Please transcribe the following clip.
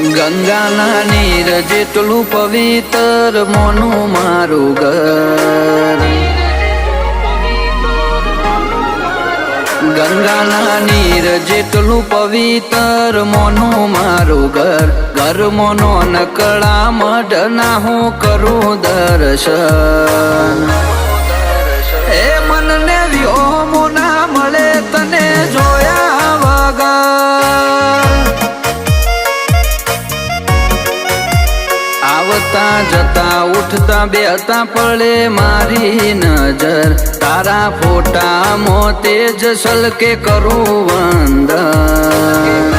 ગંગાના નીર જેટલું પવિત્ર મોનું મારું ઘર ગંગાના નીર જેટલું પવિત્ર મોનું મારું ઘર ઘર મોનો નકળા મઢના હું કરું દર્શન એ મનને વ્યોમો ના મળે તને જોયા વગર આવતા જતા ઉઠતા બેહતા પડે મારી નજર તારા ફોટા મોતે જ સલકે કરું વંદન